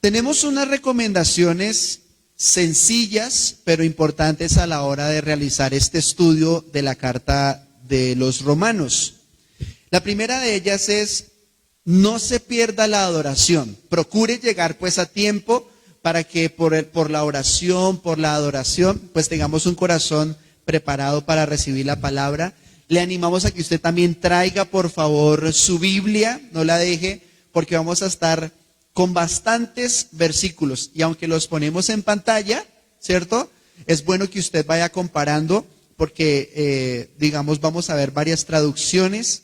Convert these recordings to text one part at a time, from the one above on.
Tenemos unas recomendaciones sencillas, pero importantes a la hora de realizar este estudio de la carta de los Romanos. La primera de ellas es: no se pierda la adoración. Procure llegar pues a tiempo para que por la oración, por la adoración, pues tengamos un corazón preparado para recibir la palabra. Le animamos a que usted también traiga, por favor, su Biblia, no la deje, porque vamos a estar con bastantes versículos. Y aunque los ponemos en pantalla, ¿cierto? Es bueno que usted vaya comparando, porque, vamos a ver varias traducciones.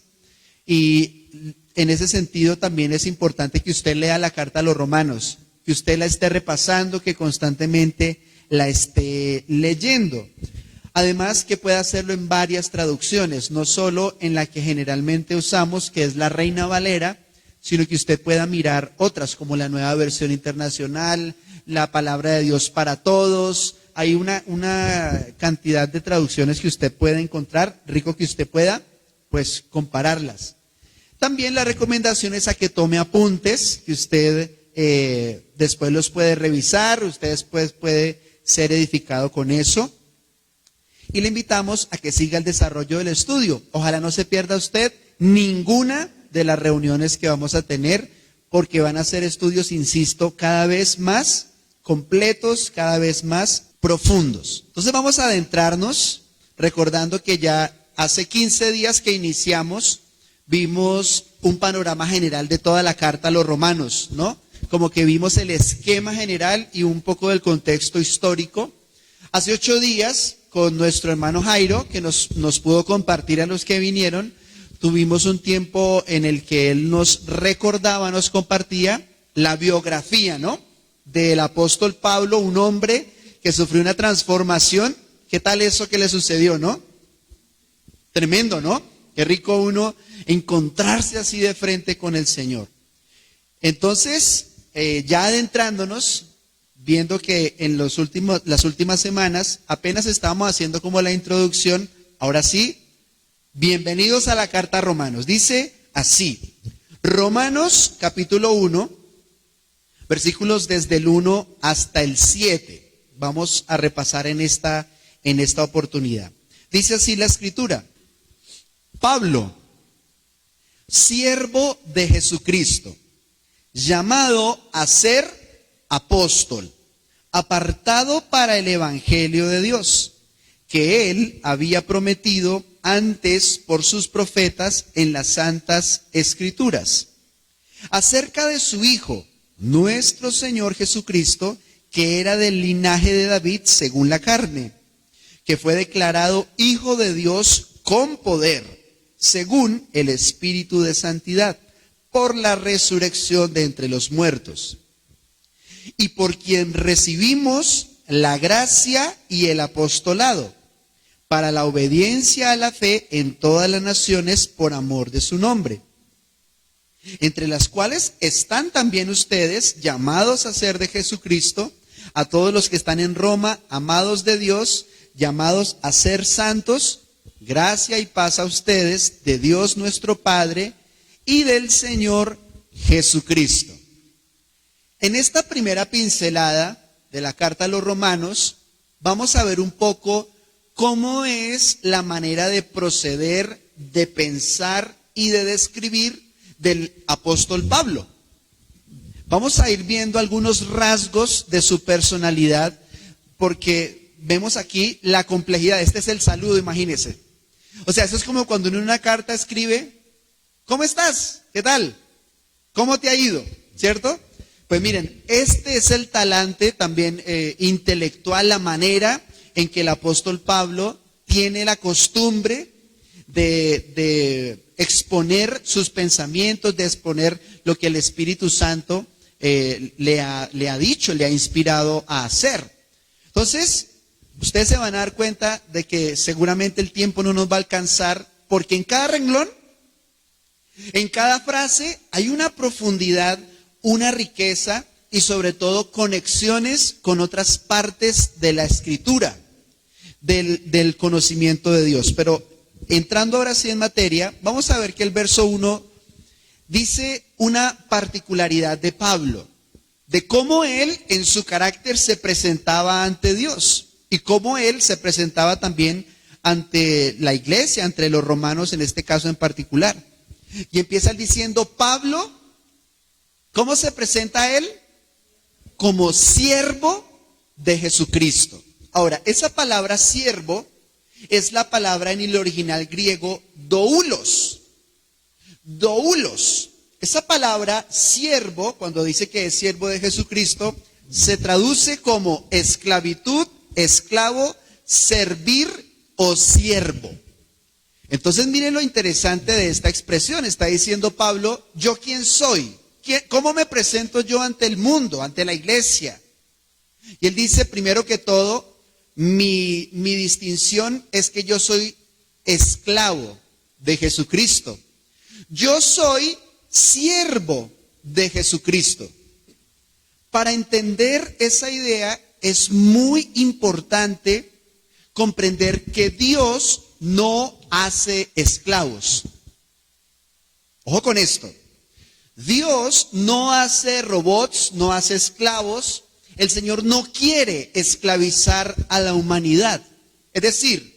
Y en ese sentido también es importante que usted lea la carta a los Romanos, que usted la esté repasando, que constantemente la esté leyendo. Además, que pueda hacerlo en varias traducciones, no solo en la que generalmente usamos, que es la Reina Valera, sino que usted pueda mirar otras, como la Nueva Versión Internacional, la Palabra de Dios para Todos. Hay una cantidad de traducciones que usted puede encontrar, rico que usted pueda, pues, compararlas. También la recomendación es a que tome apuntes, que usted después los puede revisar, usted después puede ser edificado con eso. Y le invitamos a que siga el desarrollo del estudio. Ojalá no se pierda usted ninguna de las reuniones que vamos a tener, porque van a ser estudios, insisto, cada vez más completos, cada vez más profundos. Entonces vamos a adentrarnos, recordando que ya hace 15 días que iniciamos, vimos un panorama general de toda la carta a los Romanos, ¿no? Como que vimos el esquema general y un poco del contexto histórico. Hace 8 días, con nuestro hermano Jairo, que nos pudo compartir a los que vinieron, tuvimos un tiempo en el que él nos recordaba, nos compartía la biografía, ¿no? Del apóstol Pablo, un hombre que sufrió una transformación. ¿Qué tal eso que le sucedió, no? Tremendo, ¿no? Qué rico uno encontrarse así de frente con el Señor. Entonces, ya adentrándonos, viendo que en las últimas semanas apenas estábamos haciendo como la introducción, ahora sí, bienvenidos a la carta a Romanos. Dice así, Romanos capítulo 1, versículos desde el 1 hasta el 7. Vamos a repasar en esta oportunidad. Dice así la escritura: Pablo, siervo de Jesucristo, llamado a ser apóstol, apartado para el evangelio de Dios, que él había prometido antes por sus profetas en las santas escrituras, acerca de su Hijo, nuestro Señor Jesucristo, que era del linaje de David según la carne, que fue declarado Hijo de Dios con poder, según el Espíritu de Santidad, por la resurrección de entre los muertos, y por quien recibimos la gracia y el apostolado, para la obediencia a la fe en todas las naciones por amor de su nombre, entre las cuales están también ustedes, llamados a ser de Jesucristo, a todos los que están en Roma, amados de Dios, llamados a ser santos. Gracia y paz a ustedes de Dios nuestro Padre y del Señor Jesucristo. En esta primera pincelada de la carta a los Romanos, vamos a ver un poco cómo es la manera de proceder, de pensar y de describir del apóstol Pablo. Vamos a ir viendo algunos rasgos de su personalidad, porque vemos aquí la complejidad. Este es el saludo, imagínense. O sea, eso es como cuando uno en una carta escribe: ¿cómo estás? ¿Qué tal? ¿Cómo te ha ido? ¿Cierto? Pues miren, este es el talante también intelectual, la manera en que el apóstol Pablo tiene la costumbre de exponer sus pensamientos, de exponer lo que el Espíritu Santo le ha dicho, le ha inspirado a hacer. Entonces, ustedes se van a dar cuenta de que seguramente el tiempo no nos va a alcanzar, porque en cada renglón, en cada frase, hay una profundidad, una riqueza y sobre todo conexiones con otras partes de la Escritura, del conocimiento de Dios. Pero entrando ahora sí en materia, vamos a ver que el verso 1 dice una particularidad de Pablo. de cómo él en su carácter se presentaba ante Dios y cómo él se presentaba también ante la iglesia, ante los romanos en este caso en particular. Y empieza diciendo, Pablo, ¿cómo se presenta él? Como siervo de Jesucristo. Ahora, esa palabra siervo es la palabra en el original griego doulos. Doulos. Esa palabra siervo, cuando dice que es siervo de Jesucristo, se traduce como esclavitud, esclavo, servir o siervo. Entonces miren lo interesante de esta expresión. Está diciendo Pablo, ¿yo quién soy? ¿Cómo me presento yo ante el mundo, ante la iglesia? Y él dice, primero que todo, mi distinción es que yo soy esclavo de Jesucristo. Yo soy siervo de Jesucristo. Para entender esa idea es muy importante comprender que Dios no hace esclavos. Ojo con esto. Dios no hace robots, no hace esclavos. El Señor no quiere esclavizar a la humanidad. Es decir,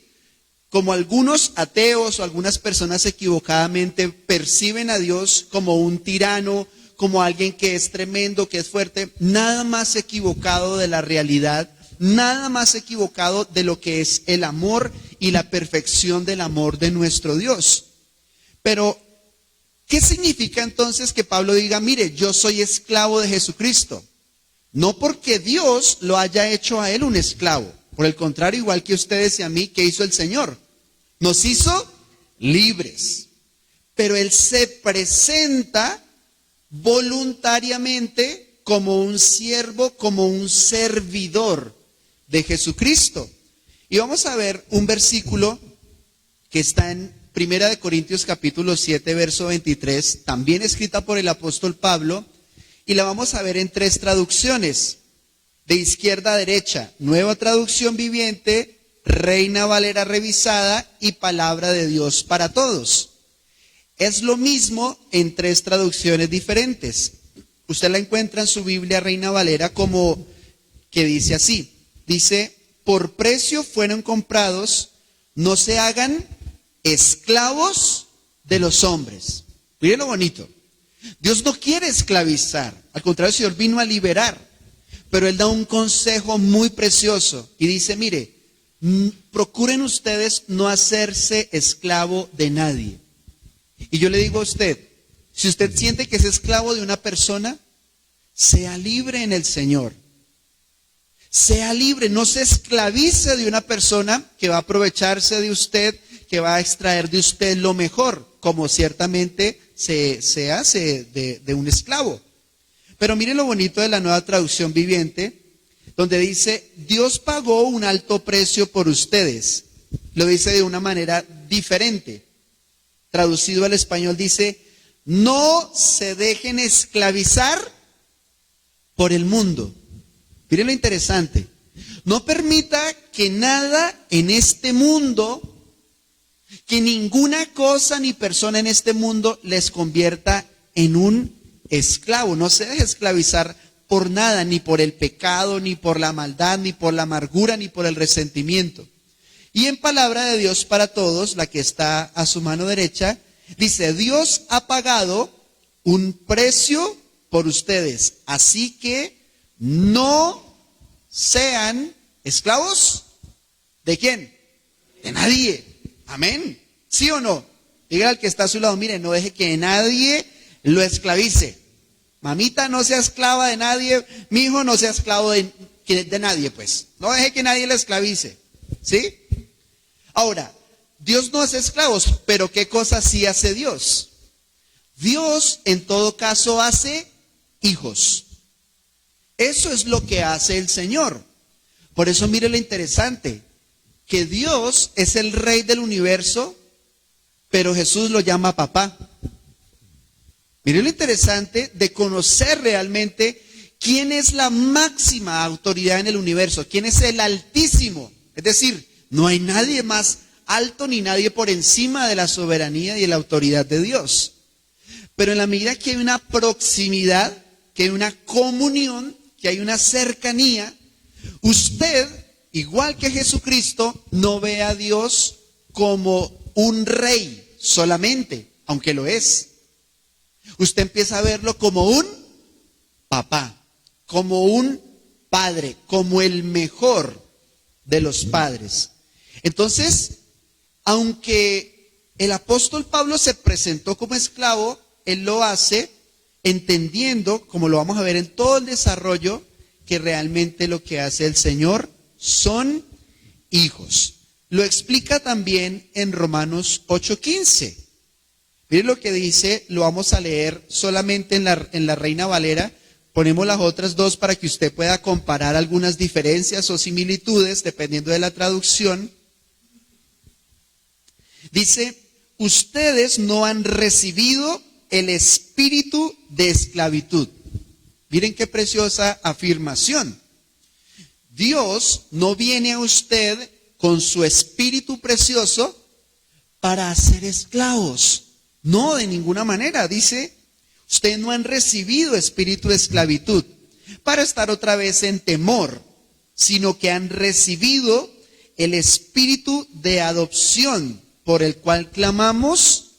como algunos ateos o algunas personas equivocadamente perciben a Dios como un tirano, como alguien que es tremendo, que es fuerte, nada más equivocado de la realidad, nada más equivocado de lo que es el amor y la perfección del amor de nuestro Dios. Pero, ¿qué significa entonces que Pablo diga, mire, yo soy esclavo de Jesucristo? No porque Dios lo haya hecho a él un esclavo. Por el contrario, igual que ustedes y a mí, ¿qué hizo el Señor? Nos hizo libres. Pero Él se presenta voluntariamente como un siervo, como un servidor de Jesucristo. Y vamos a ver un versículo que está en 1 Corintios capítulo 7, verso 23, también escrita por el apóstol Pablo, y la vamos a ver en 3 traducciones, de izquierda a derecha, Nueva Traducción Viviente, Reina Valera revisada y Palabra de Dios para todos. Es lo mismo en 3 traducciones diferentes. Usted la encuentra en su Biblia Reina Valera como que dice así, dice, por precio fueron comprados, no se hagan esclavos de los hombres. Miren lo bonito. Dios no quiere esclavizar, al contrario, el Señor vino a liberar, pero Él da un consejo muy precioso y dice, mire, procuren ustedes no hacerse esclavo de nadie. Y yo le digo a usted, si usted siente que es esclavo de una persona, sea libre en el Señor. Sea libre, no se esclavice de una persona que va a aprovecharse de usted, que va a extraer de usted lo mejor, como ciertamente se hace de un esclavo. Pero miren lo bonito de la Nueva Traducción Viviente, donde dice, Dios pagó un alto precio por ustedes. Lo dice de una manera diferente. Traducido al español dice, no se dejen esclavizar por el mundo. Miren lo interesante. No permita que nada en este mundo, que ninguna cosa ni persona en este mundo les convierta en un esclavo. No se deje esclavizar por nada, ni por el pecado, ni por la maldad, ni por la amargura, ni por el resentimiento. Y en Palabra de Dios para todos, la que está a su mano derecha, dice, Dios ha pagado un precio por ustedes, así que no sean esclavos. ¿De quién? De nadie. Amén. ¿Sí o no? Dígale al que está a su lado, mire, no deje que nadie lo esclavice. Mamita, no sea esclava de nadie. Mi hijo, no sea esclavo de nadie, pues. No deje que nadie lo esclavice. ¿Sí? Ahora, Dios no hace esclavos, pero ¿qué cosa sí hace Dios? Dios, en todo caso, hace hijos. Eso es lo que hace el Señor. Por eso mire lo interesante, que Dios es el Rey del universo, pero Jesús lo llama papá. Mire lo interesante de conocer realmente quién es la máxima autoridad en el universo, quién es el Altísimo. Es decir, no hay nadie más alto ni nadie por encima de la soberanía y de la autoridad de Dios. Pero en la medida que hay una proximidad, que hay una comunión, que hay una cercanía. Usted, igual que Jesucristo, no ve a Dios como un rey solamente, aunque lo es. Usted empieza a verlo como un papá, como un padre, como el mejor de los padres. Entonces, aunque el apóstol Pablo se presentó como esclavo, él lo hace entendiendo, como lo vamos a ver en todo el desarrollo, que realmente lo que hace el Señor son hijos. Lo explica también en Romanos 8:15. Miren lo que dice, lo vamos a leer solamente en la Reina Valera. Ponemos las otras dos para que usted pueda comparar algunas diferencias o similitudes dependiendo de la traducción. Dice, ustedes no han recibido el espíritu de esclavitud. Miren qué preciosa afirmación. Dios no viene a usted con su espíritu precioso para hacer esclavos. No, de ninguna manera. Dice, ustedes no han recibido espíritu de esclavitud para estar otra vez en temor, sino que han recibido el espíritu de adopción, por el cual clamamos,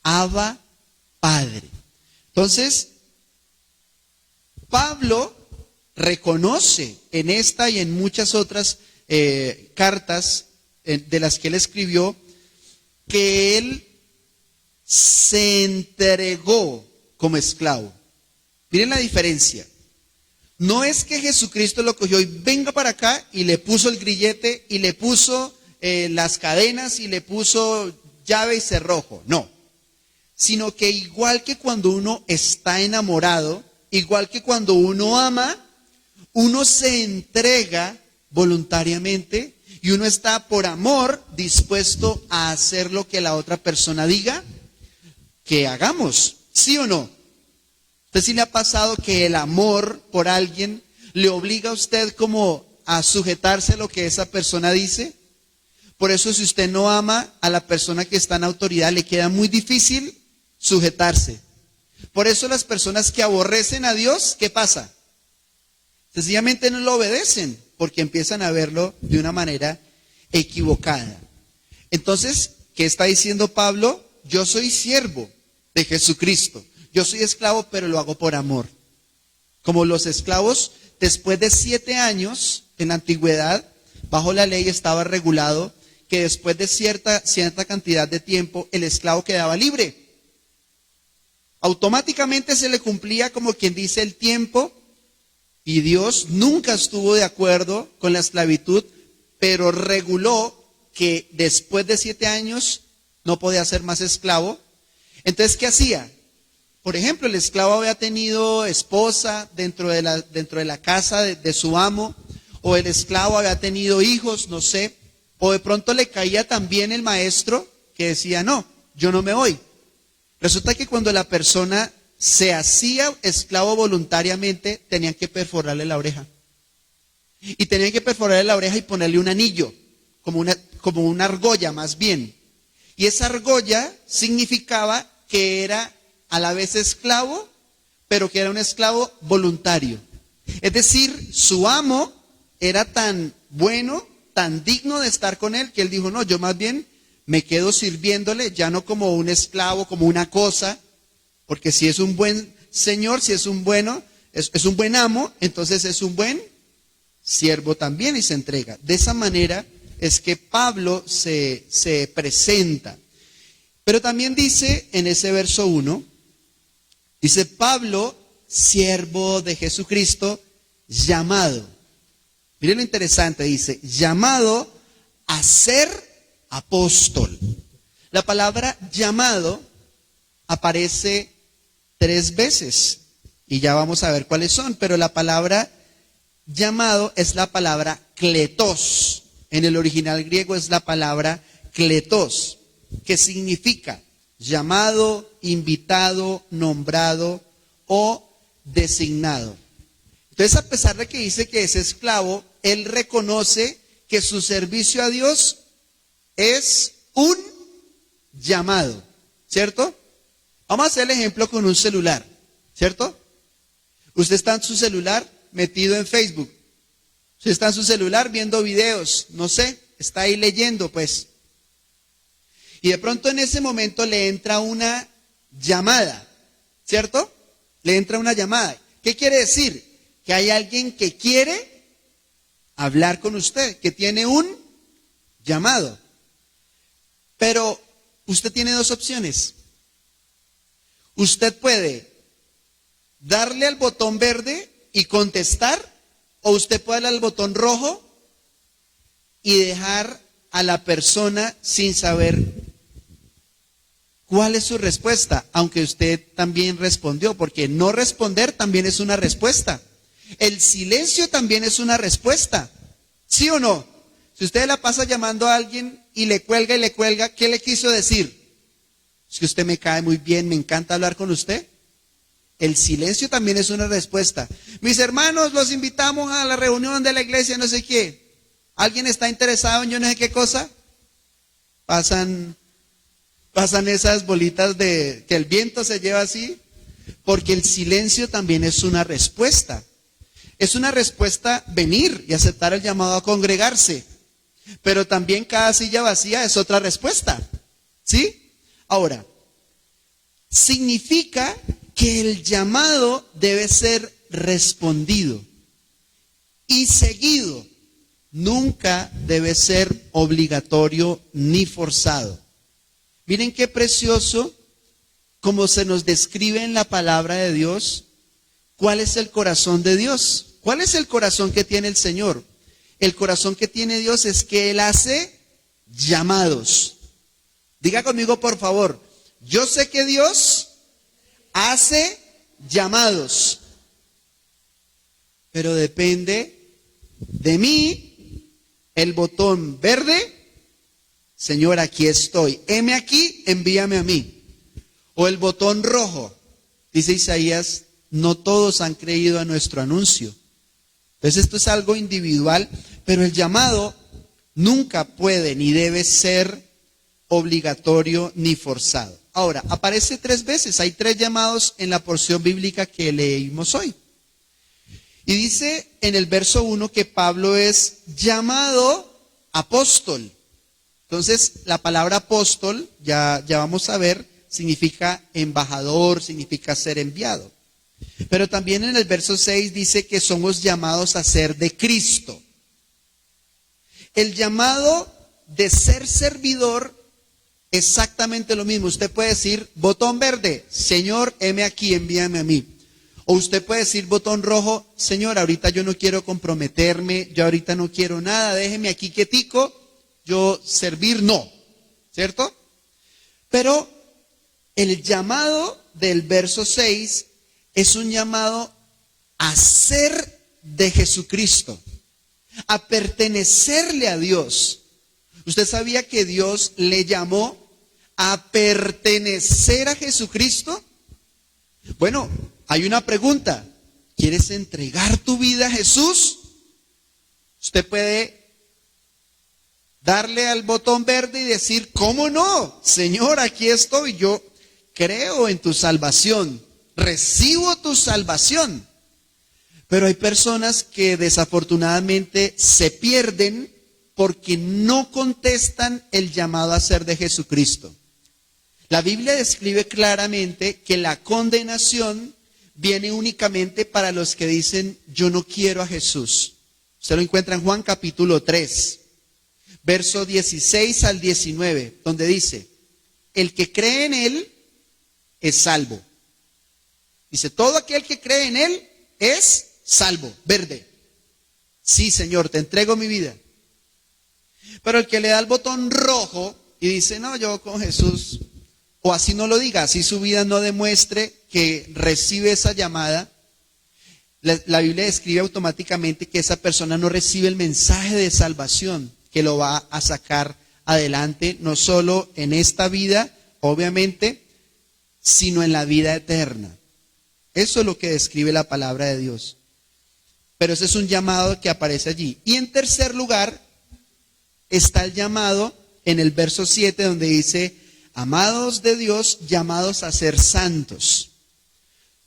Abba, Padre. Entonces, Pablo reconoce en esta y en muchas otras cartas de las que él escribió, que él se entregó como esclavo. Miren la diferencia. No es que Jesucristo lo cogió y venga para acá y le puso el grillete y le puso las cadenas y le puso llave y cerrojo. No. Sino que igual que cuando uno está enamorado, igual que cuando uno ama, uno se entrega voluntariamente y uno está por amor dispuesto a hacer lo que la otra persona diga que hagamos. ¿Sí o no? ¿Usted sí le ha pasado que el amor por alguien le obliga a usted como a sujetarse a lo que esa persona dice? Por eso, si usted no ama a la persona que está en autoridad, le queda muy difícil sujetarse. Por eso las personas que aborrecen a Dios, ¿qué pasa? Sencillamente no lo obedecen, porque empiezan a verlo de una manera equivocada. Entonces, ¿qué está diciendo Pablo? Yo soy siervo de Jesucristo. Yo soy esclavo, pero lo hago por amor. Como los esclavos, después de 7 años en la antigüedad, bajo la ley estaba regulado que después de cierta cantidad de tiempo, el esclavo quedaba libre. Automáticamente se le cumplía, como quien dice, el tiempo, y Dios nunca estuvo de acuerdo con la esclavitud, pero reguló que después de 7 años no podía ser más esclavo. Entonces, ¿qué hacía? Por ejemplo, el esclavo había tenido esposa dentro de la casa de su amo, o el esclavo había tenido hijos, no sé, o de pronto le caía también el maestro que decía, no, yo no me voy. Resulta que cuando la persona se hacía esclavo voluntariamente, tenían que perforarle la oreja. Y tenían que perforarle la oreja y ponerle un anillo, como una argolla más bien. Y esa argolla significaba que era a la vez esclavo, pero que era un esclavo voluntario. Es decir, su amo era tan bueno, tan digno de estar con él, que él dijo, no, yo más bien me quedo sirviéndole, ya no como un esclavo, como una cosa, porque si es un buen señor, si es un bueno, es un buen amo, entonces es un buen siervo también y se entrega. De esa manera es que Pablo se presenta. Pero también dice en ese verso 1, dice Pablo, siervo de Jesucristo, llamado. Miren lo interesante, dice, llamado a ser apóstol. La palabra llamado aparece 3 veces y ya vamos a ver cuáles son, pero la palabra llamado es la palabra kletos. En el original griego es la palabra kletos, que significa llamado, invitado, nombrado o designado. Entonces, a pesar de que dice que es esclavo, él reconoce que su servicio a Dios es un llamado, ¿cierto? Vamos a hacer el ejemplo con un celular, ¿cierto? Usted está en su celular metido en Facebook. Usted está en su celular viendo videos, no sé, está ahí leyendo pues. Y de pronto en ese momento le entra una llamada, ¿cierto? Le entra una llamada. ¿Qué quiere decir? Que hay alguien que quiere hablar con usted, que tiene un llamado. Pero usted tiene dos opciones. Usted puede darle al botón verde y contestar, o usted puede darle al botón rojo y dejar a la persona sin saber cuál es su respuesta, aunque usted también respondió, porque no responder también es una respuesta. El silencio también es una respuesta, ¿sí o no? Si usted la pasa llamando a alguien y le cuelga, ¿qué le quiso decir? Es que usted me cae muy bien, me encanta hablar con usted. El silencio también es una respuesta. Mis hermanos, los invitamos a la reunión de la iglesia, no sé qué. ¿Alguien está interesado en yo no sé qué cosa? Pasan esas bolitas que el viento se lleva así, porque el silencio también es una respuesta. Es una respuesta venir y aceptar el llamado a congregarse, pero también cada silla vacía es otra respuesta, ¿sí? Ahora, significa que el llamado debe ser respondido y seguido, nunca debe ser obligatorio ni forzado. Miren qué precioso como se nos describe en la palabra de Dios cuál es el corazón de Dios. ¿Cuál es el corazón que tiene el Señor? El corazón que tiene Dios es que Él hace llamados. Diga conmigo, por favor, yo sé que Dios hace llamados, pero depende de mí el botón verde. Señor, aquí estoy. Heme aquí, envíame a mí. O el botón rojo. Dice Isaías, no todos han creído a nuestro anuncio. Entonces esto es algo individual, pero el llamado nunca puede ni debe ser obligatorio ni forzado. Ahora, aparece 3 veces. Hay 3 llamados en la porción bíblica que leímos hoy. Y dice en el verso 1 que Pablo es llamado apóstol. Entonces, la palabra apóstol, ya vamos a ver, significa embajador, significa ser enviado. Pero también en el verso 6 dice que somos llamados a ser de Cristo. El llamado de ser servidor, exactamente lo mismo. Usted puede decir, botón verde, Señor, heme aquí, envíame a mí. O usted puede decir, botón rojo, Señor, ahorita yo no quiero comprometerme, yo ahorita no quiero nada, déjeme aquí quietico. Yo servir no, ¿cierto? Pero el llamado del verso 6 es un llamado a ser de Jesucristo, a pertenecerle a Dios. ¿Usted sabía que Dios le llamó a pertenecer a Jesucristo? Bueno, hay una pregunta. ¿Quieres entregar tu vida a Jesús? Usted puede darle al botón verde y decir, ¿cómo no? Señor, aquí estoy, yo creo en tu salvación, recibo tu salvación. Pero hay personas que desafortunadamente se pierden porque no contestan el llamado a ser de Jesucristo. La Biblia describe claramente que la condenación viene únicamente para los que dicen, yo no quiero a Jesús. Usted lo encuentra en Juan capítulo 3. Verso 16 al 19, donde dice, el que cree en Él es salvo. Dice, todo aquel que cree en Él es salvo, verde. Sí, Señor, te entrego mi vida. Pero el que le da el botón rojo y dice, no, yo con Jesús, o así no lo diga, así su vida no demuestre que recibe esa llamada, la Biblia describe automáticamente que esa persona no recibe el mensaje de salvación que lo va a sacar adelante, no solo en esta vida, obviamente, sino en la vida eterna. Eso es lo que describe la palabra de Dios. Pero ese es un llamado que aparece allí. Y en tercer lugar, está el llamado en el verso 7, donde dice, amados de Dios, llamados a ser santos.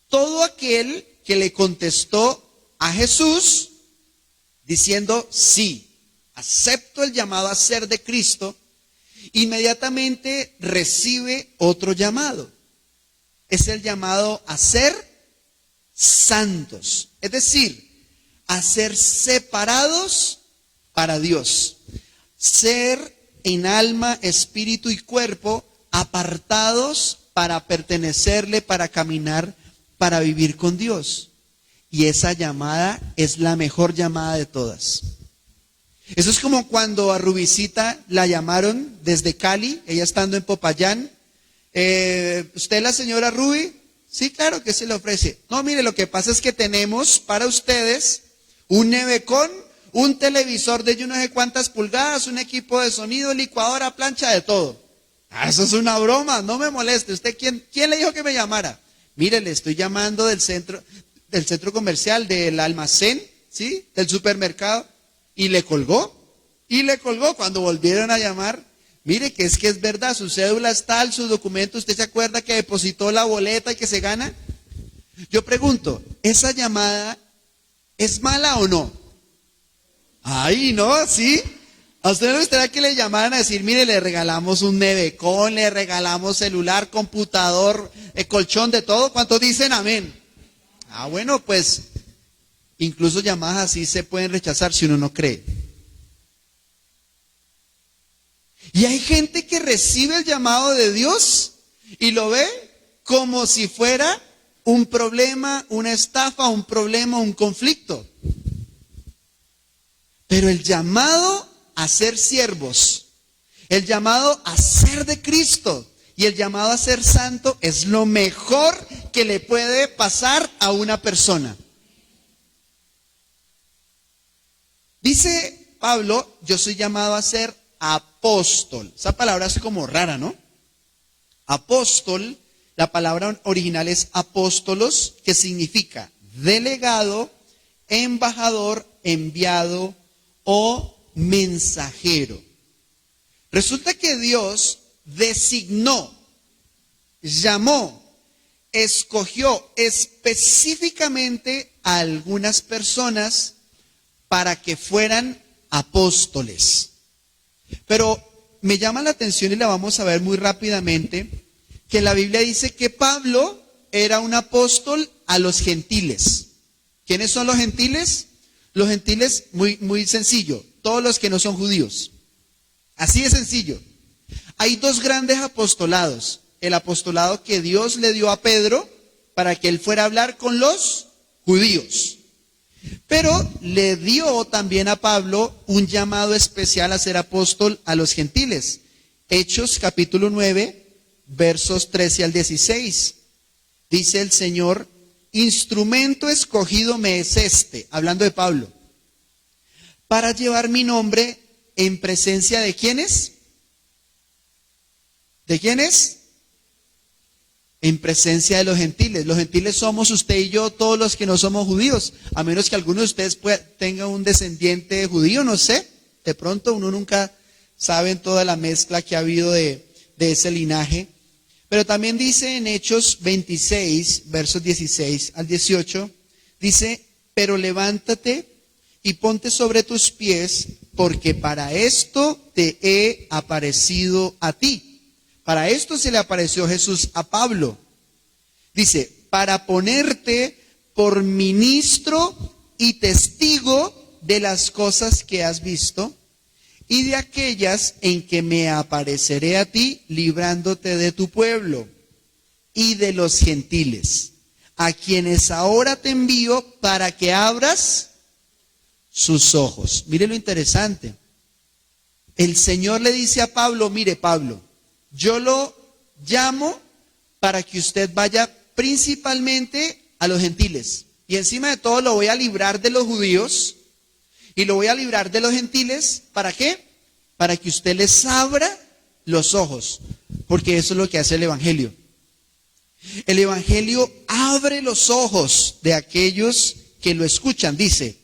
Todo aquel que le contestó a Jesús diciendo, sí, acepto el llamado a ser de Cristo, inmediatamente recibe otro llamado. Es el llamado a ser santos, es decir, a ser separados para Dios, ser en alma, espíritu y cuerpo apartados para pertenecerle, para caminar, para vivir con Dios. Y esa llamada es la mejor llamada de todas. Eso es como cuando a Rubicita la llamaron desde Cali, ella estando en Popayán. ¿Usted es la señora Ruby? Sí, claro que se le ofrece. No, mire, lo que pasa es que tenemos para ustedes un nevecón, un televisor de yo no sé cuántas pulgadas, un equipo de sonido, licuadora, plancha, de todo. Eso es una broma, no me moleste. ¿Usted quién le dijo que me llamara? Mire, le estoy llamando del centro comercial, del almacén, ¿sí? Del supermercado. Y le colgó. Cuando volvieron a llamar, mire que es verdad, su cédula es tal, su documento, ¿usted se acuerda que depositó la boleta y que se gana? Yo pregunto, ¿esa llamada es mala o no? Ay, ¿no? ¿Sí? ¿A usted no le gustaría que le llamaran a decir, mire, le regalamos un nevecón, le regalamos celular, computador, colchón, de todo? ¿Cuántos dicen amén? Ah, bueno, pues incluso llamadas así se pueden rechazar si uno no cree. Y hay gente que recibe el llamado de Dios y lo ve como si fuera un problema, una estafa, un problema, un conflicto. Pero el llamado a ser siervos, el llamado a ser de Cristo y el llamado a ser santo es lo mejor que le puede pasar a una persona. Dice Pablo, yo soy llamado a ser apóstol. Esa palabra es como rara, ¿no? Apóstol, la palabra original es apóstolos, que significa delegado, embajador, enviado o mensajero. Resulta que Dios designó, llamó, escogió específicamente a algunas personas para que fueran apóstoles. Pero me llama la atención y la vamos a ver muy rápidamente, que la Biblia dice que Pablo era un apóstol a los gentiles. ¿Quiénes son los gentiles? Los gentiles, muy sencillo, todos los que no son judíos. Así de sencillo. Hay dos grandes apostolados. El apostolado que Dios le dio a Pedro para que él fuera a hablar con los judíos. Pero le dio también a Pablo un llamado especial a ser apóstol a los gentiles. Hechos capítulo 9, versos 13 al 16. Dice el Señor, instrumento escogido me es este, hablando de Pablo, para llevar mi nombre en presencia de ¿quiénes? ¿De quiénes? En presencia de los gentiles. Los gentiles somos usted y yo, todos los que no somos judíos, a menos que alguno de ustedes tenga un descendiente judío, no sé, de pronto uno nunca sabe en toda la mezcla que ha habido de ese linaje. Pero también dice en Hechos 26, versos 16 al 18, dice, pero levántate y ponte sobre tus pies, porque para esto te he aparecido a ti. Para esto se le apareció Jesús a Pablo. Dice, para ponerte por ministro y testigo de las cosas que has visto y de aquellas en que me apareceré a ti, librándote de tu pueblo y de los gentiles, a quienes ahora te envío para que abras sus ojos. Mire lo interesante. El Señor le dice a Pablo, mire Pablo, yo lo llamo para que usted vaya principalmente a los gentiles. Y encima de todo lo voy a librar de los judíos y lo voy a librar de los gentiles. ¿Para qué? Para que usted les abra los ojos. Porque eso es lo que hace el Evangelio. El Evangelio abre los ojos de aquellos que lo escuchan. Dice,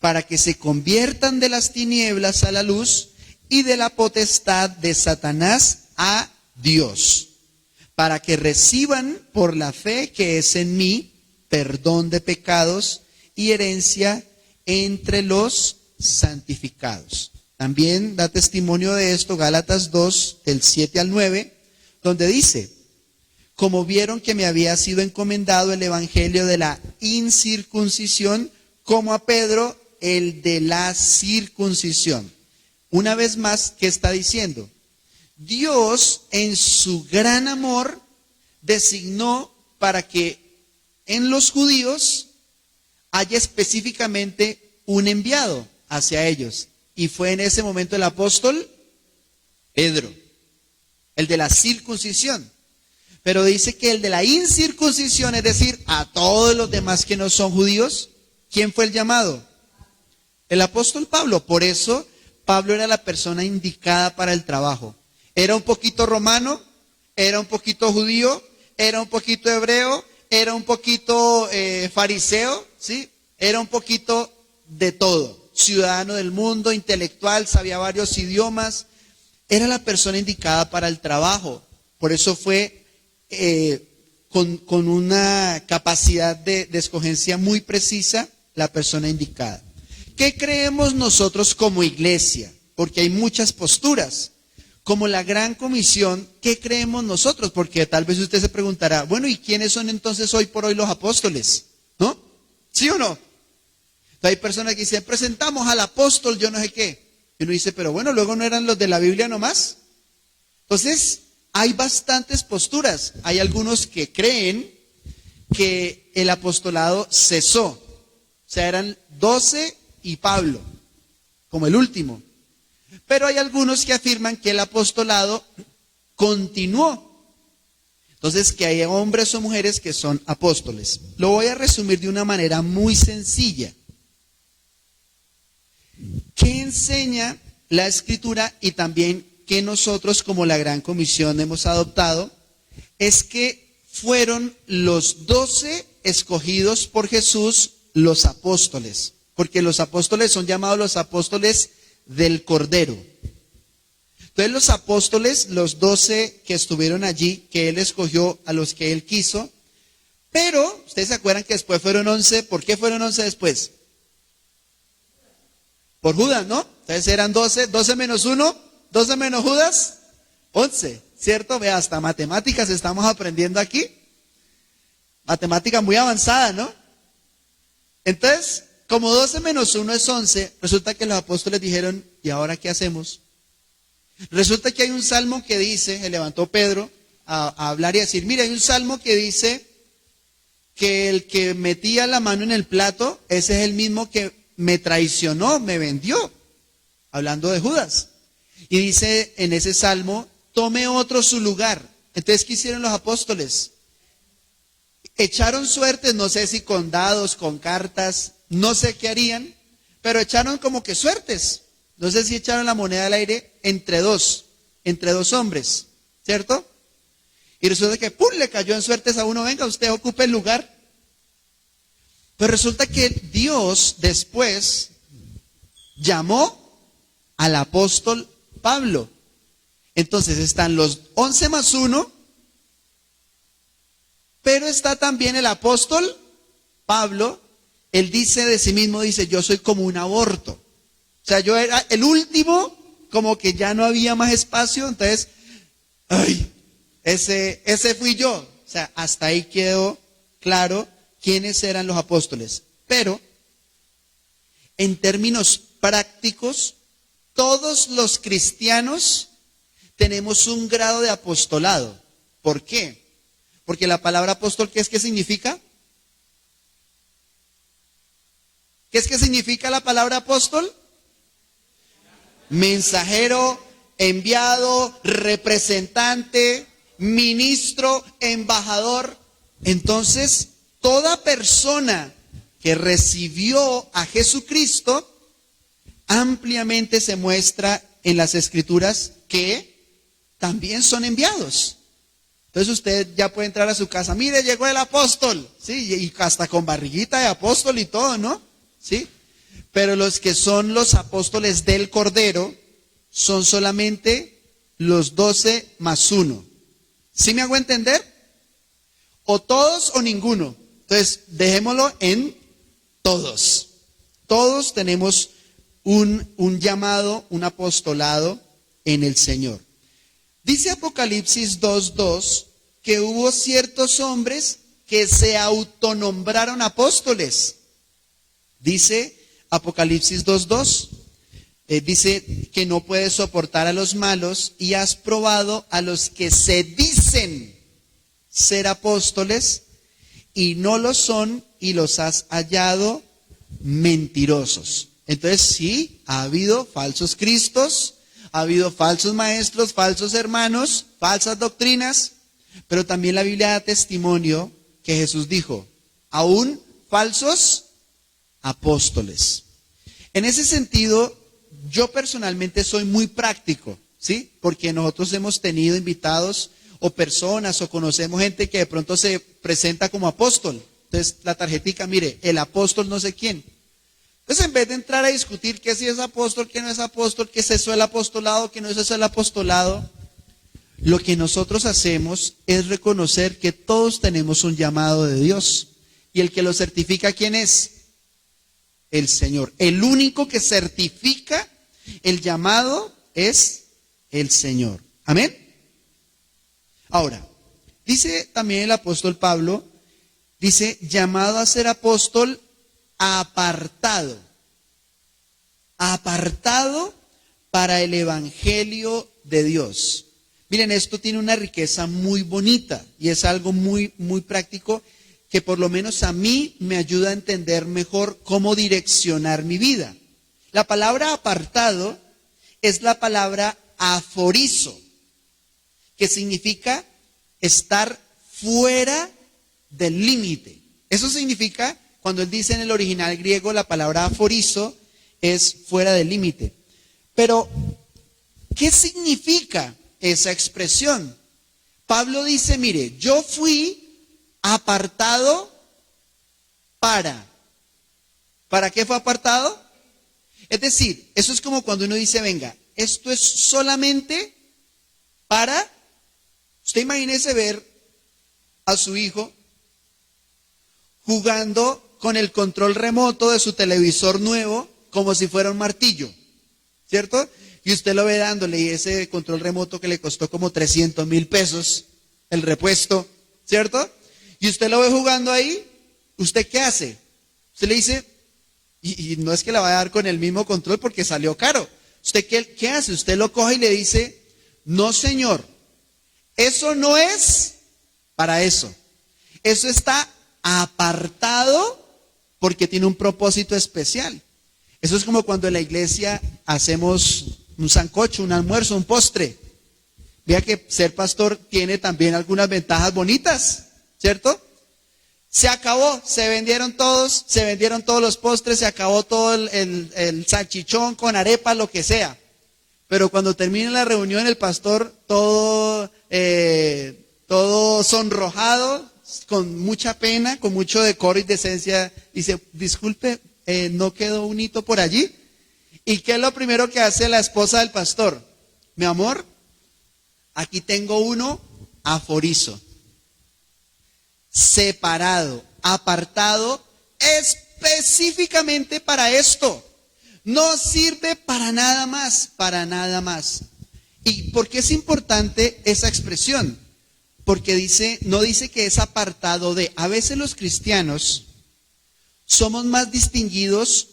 para que se conviertan de las tinieblas a la luz y de la potestad de Satanás a Dios, para que reciban por la fe que es en mí perdón de pecados y herencia entre los santificados. También da testimonio de esto Gálatas 2, del 7 al 9, donde dice: como vieron que me había sido encomendado el evangelio de la incircuncisión, como a Pedro el de la circuncisión. Una vez más, ¿qué está diciendo? Dios en su gran amor designó para que en los judíos haya específicamente un enviado hacia ellos. Y fue en ese momento el apóstol Pedro, el de la circuncisión. Pero dice que el de la incircuncisión, es decir, a todos los demás que no son judíos, ¿quién fue el llamado? El apóstol Pablo. Por eso Pablo era la persona indicada para el trabajo. Era un poquito romano, era un poquito judío, era un poquito hebreo, era un poquito fariseo, ¿sí? Era un poquito de todo. Ciudadano del mundo, intelectual, sabía varios idiomas. Era la persona indicada para el trabajo. Por eso fue con una capacidad de escogencia muy precisa la persona indicada. ¿Qué creemos nosotros como iglesia? Porque hay muchas posturas. Como la gran comisión, ¿qué creemos nosotros? Porque tal vez usted se preguntará, bueno, ¿y quiénes son entonces hoy por hoy los apóstoles? ¿No? ¿Sí o no? Entonces hay personas que dicen, presentamos al apóstol, yo no sé qué. Y uno dice, pero bueno, luego no eran los de la Biblia nomás. Entonces, hay bastantes posturas. Hay algunos que creen que el apostolado cesó. O sea, eran 12 y Pablo, como el último. Pero hay algunos que afirman que el apostolado continuó. Entonces, que hay hombres o mujeres que son apóstoles. Lo voy a resumir de una manera muy sencilla. ¿Qué enseña la Escritura y también que nosotros como la Gran Comisión hemos adoptado? Es que fueron los 12 escogidos por Jesús los apóstoles, porque los apóstoles son llamados los apóstoles del Cordero. Entonces los apóstoles, los 12 que estuvieron allí, que él escogió a los que él quiso, pero ustedes se acuerdan que después fueron 11, ¿por qué fueron 11 después? Por Judas, ¿no? Entonces eran 12, 12 menos 1, 12 menos Judas, 11, ¿cierto? Vea, hasta matemáticas estamos aprendiendo aquí. Matemática muy avanzada, ¿no? Entonces, como 12 menos 1 es 11, resulta que los apóstoles dijeron, ¿y ahora qué hacemos? Resulta que hay un salmo que dice, se levantó Pedro a hablar y a decir, mira, hay un salmo que dice que el que metía la mano en el plato, ese es el mismo que me traicionó, me vendió, hablando de Judas. Y dice en ese salmo, tome otro su lugar. Entonces, ¿qué hicieron los apóstoles? Echaron suertes, no sé si con dados, con cartas, no sé qué harían, pero echaron como que suertes. No sé si echaron la moneda al aire entre dos hombres, ¿cierto? Y resulta que ¡pum!, le cayó en suertes a uno, venga, usted ocupe el lugar. Pero resulta que Dios después llamó al apóstol Pablo. Entonces están los 11 más 1, pero está también el apóstol Pablo. Él dice de sí mismo, dice, yo soy como un aborto. O sea, yo era el último, como que ya no había más espacio, entonces, ay, ese fui yo. O sea, hasta ahí quedó claro quiénes eran los apóstoles. Pero, en términos prácticos, todos los cristianos tenemos un grado de apostolado. ¿Por qué? Porque la palabra apóstol, ¿qué significa? ¿Qué significa la palabra apóstol? Mensajero, enviado, representante, ministro, embajador. Entonces, toda persona que recibió a Jesucristo ampliamente se muestra en las Escrituras que también son enviados. Entonces usted ya puede entrar a su casa, mire, llegó el apóstol, sí, y hasta con barriguita de apóstol y todo, ¿no? Sí. Pero los que son los apóstoles del Cordero son solamente los 12 más 1. ¿Sí me hago entender? O todos o ninguno. Entonces, dejémoslo en todos. Todos tenemos un llamado, un apostolado en el Señor. Dice Apocalipsis 2:2 que hubo ciertos hombres que se autonombraron apóstoles. Dice Apocalipsis 2:2. Dice que no puedes soportar a los malos y has probado a los que se dicen ser apóstoles y no lo son y los has hallado mentirosos. Entonces sí, ha habido falsos cristos, ha habido falsos maestros, falsos hermanos, falsas doctrinas, pero también la Biblia da testimonio que Jesús dijo, aún falsos apóstoles. En ese sentido, yo personalmente soy muy práctico, ¿sí? Porque nosotros hemos tenido invitados o personas o conocemos gente que de pronto se presenta como apóstol. Entonces la tarjetica, mire, el apóstol no sé quién. Entonces en vez de entrar a discutir que si es apóstol, que no es apóstol, que es eso el apostolado, que no es eso el apostolado, lo que nosotros hacemos es reconocer que todos tenemos un llamado de Dios. Y el que lo certifica, ¿quién es? El Señor. El único que certifica el llamado es el Señor. Amén. Ahora, dice también el apóstol Pablo, dice, llamado a ser apóstol apartado. Apartado para el evangelio de Dios. Miren, esto tiene una riqueza muy bonita y es algo muy, muy práctico que por lo menos a mí me ayuda a entender mejor cómo direccionar mi vida. La palabra apartado es la palabra aforizo, que significa estar fuera del límite. Eso significa, cuando él dice en el original griego, la palabra aforizo es fuera del límite. Pero, ¿qué significa esa expresión? Pablo dice, mire, yo fui apartado ¿para qué fue apartado? Es decir, eso es como cuando uno dice, venga, esto es solamente para, usted imagínese ver a su hijo jugando con el control remoto de su televisor nuevo como si fuera un martillo, ¿cierto? Y usted lo ve dándole y ese control remoto que le costó como 300,000 pesos, el repuesto, ¿cierto? Y usted lo ve jugando ahí, ¿usted qué hace? Usted le dice, y no es que la vaya a dar con el mismo control porque salió caro. ¿Usted qué hace? Usted lo coge y le dice, no señor, eso no es para eso. Eso está apartado porque tiene un propósito especial. Eso es como cuando en la iglesia hacemos un sancocho, un almuerzo, un postre. Vea que ser pastor tiene también algunas ventajas bonitas, ¿cierto? Se acabó, se vendieron todos los postres, se acabó todo el salchichón con arepa, lo que sea. Pero cuando termine la reunión, el pastor todo sonrojado, con mucha pena, con mucho decoro y decencia, dice, disculpe, ¿no quedó un hito por allí? ¿Y qué es lo primero que hace la esposa del pastor? Mi amor, aquí tengo uno aforizo, separado, apartado específicamente para esto. No sirve para nada más, para nada más. ¿Y por qué es importante esa expresión? Porque no dice que es apartado de. A veces los cristianos somos más distinguidos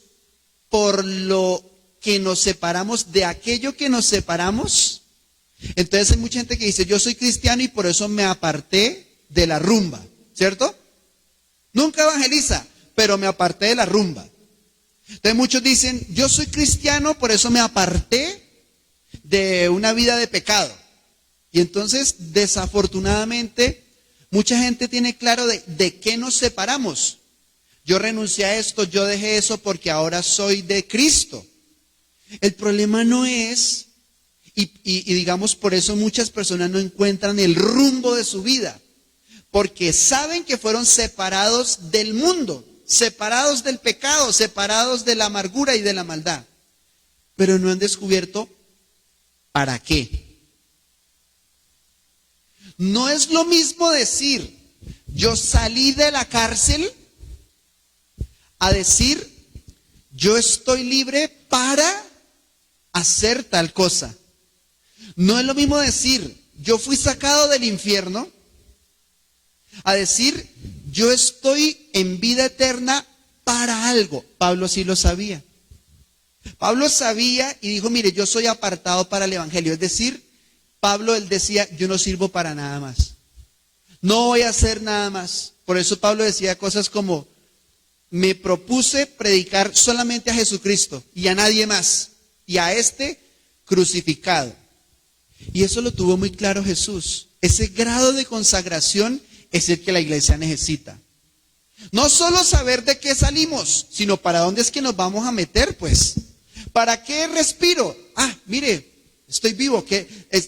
por lo que nos separamos de aquello que nos separamos. Entonces hay mucha gente que dice, yo soy cristiano y por eso me aparté de la rumba, ¿cierto? Nunca evangeliza, pero me aparté de la rumba. Entonces muchos dicen, yo soy cristiano, por eso me aparté de una vida de pecado. Y entonces, desafortunadamente, mucha gente tiene claro de qué nos separamos. Yo renuncié a esto, yo dejé eso porque ahora soy de Cristo. El problema no es, y digamos por eso muchas personas no encuentran el rumbo de su vida, porque saben que fueron separados del mundo, separados del pecado, separados de la amargura y de la maldad, pero no han descubierto para qué. No es lo mismo decir, yo salí de la cárcel a decir, yo estoy libre para hacer tal cosa. No es lo mismo decir, yo fui sacado del infierno, a decir, yo estoy en vida eterna para algo. Pablo sí lo sabía. Pablo sabía y dijo, mire, yo soy apartado para el evangelio. Es decir, Pablo, él decía, yo no sirvo para nada más. No voy a hacer nada más. Por eso Pablo decía cosas como, me propuse predicar solamente a Jesucristo y a nadie más. Y a este crucificado. Y eso lo tuvo muy claro Jesús. Ese grado de consagración es el que la iglesia necesita. No solo saber de qué salimos, sino para dónde es que nos vamos a meter, pues. ¿Para qué respiro? Ah, mire, estoy vivo.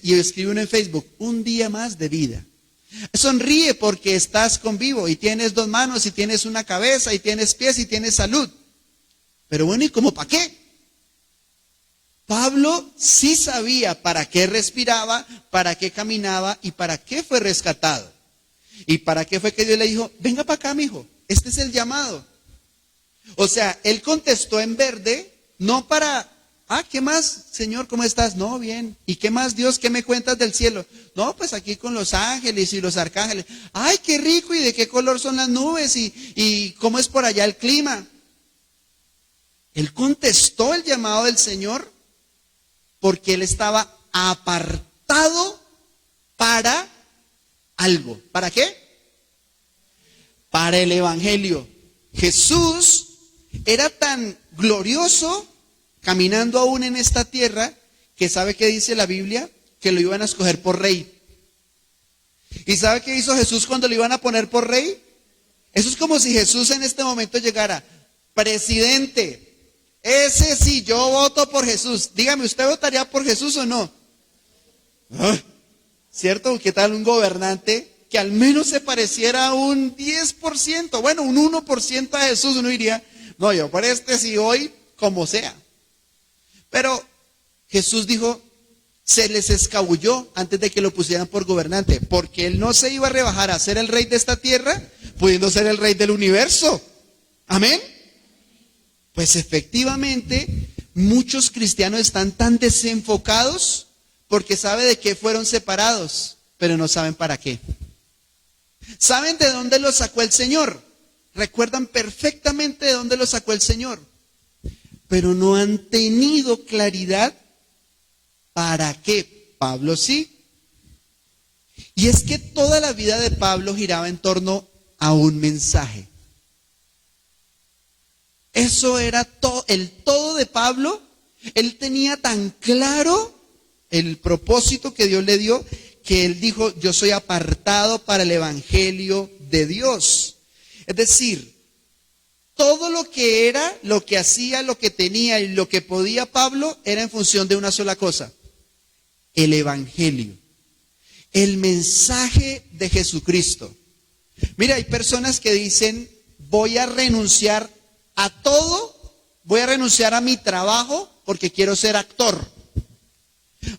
Y escribe uno en Facebook, un día más de vida. Sonríe porque estás con vivo y tienes 2 manos y tienes una cabeza y tienes pies y tienes salud. Pero bueno, ¿y cómo para qué? Pablo sí sabía para qué respiraba, para qué caminaba y para qué fue rescatado. Y para qué fue que Dios le dijo, venga para acá, mijo, este es el llamado. O sea, él contestó en verde, no para, ¿qué más, Señor, cómo estás? No, bien. ¿Y qué más, Dios, qué me cuentas del cielo? No, pues aquí con los ángeles y los arcángeles. Ay, qué rico, ¿y de qué color son las nubes? ¿Y cómo es por allá el clima? Él contestó el llamado del Señor porque él estaba apartado para algo. ¿Para qué? Para el evangelio. Jesús era tan glorioso caminando aún en esta tierra que sabe qué dice la Biblia, que lo iban a escoger por rey. ¿Y sabe qué hizo Jesús cuando lo iban a poner por rey? Eso es como si Jesús en este momento llegara, presidente, ese sí, yo voto por Jesús. Dígame, ¿usted votaría por Jesús o no? ¿Cierto? ¿Qué tal un gobernante que al menos se pareciera a un 10%, bueno, un 1% a Jesús? Uno diría, no, yo por este sí voy como sea. Pero Jesús dijo, se les escabulló antes de que lo pusieran por gobernante, porque él no se iba a rebajar a ser el rey de esta tierra, pudiendo ser el rey del universo. Amén. Pues efectivamente, muchos cristianos están tan desenfocados porque saben de qué fueron separados, pero no saben para qué. ¿Saben de dónde los sacó el Señor? Recuerdan perfectamente de dónde los sacó el Señor, pero no han tenido claridad para qué. Pablo sí. Y es que toda la vida de Pablo giraba en torno a un mensaje. Eso era el todo de Pablo. Él tenía tan claro el propósito que Dios le dio, que él dijo, yo soy apartado para el evangelio de Dios. Es decir, todo lo que era, lo que hacía, lo que tenía y lo que podía Pablo era en función de una sola cosa: el evangelio, el mensaje de Jesucristo. Mira, hay personas que dicen, voy a renunciar a todo, voy a renunciar a mi trabajo porque quiero ser actor.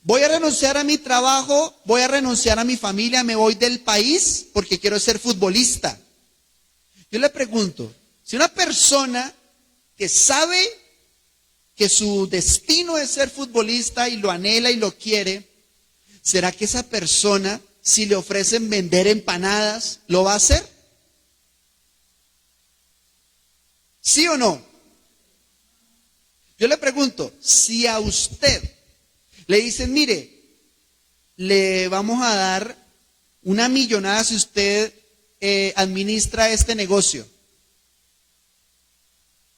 Voy a renunciar a mi trabajo, voy a renunciar a mi familia, me voy del país porque quiero ser futbolista. Yo le pregunto, si una persona que sabe que su destino es ser futbolista y lo anhela y lo quiere, ¿será que esa persona, si le ofrecen vender empanadas, lo va a hacer? ¿Sí o no? Yo le pregunto, si a usted le dicen, mire, le vamos a dar una millonada si usted administra este negocio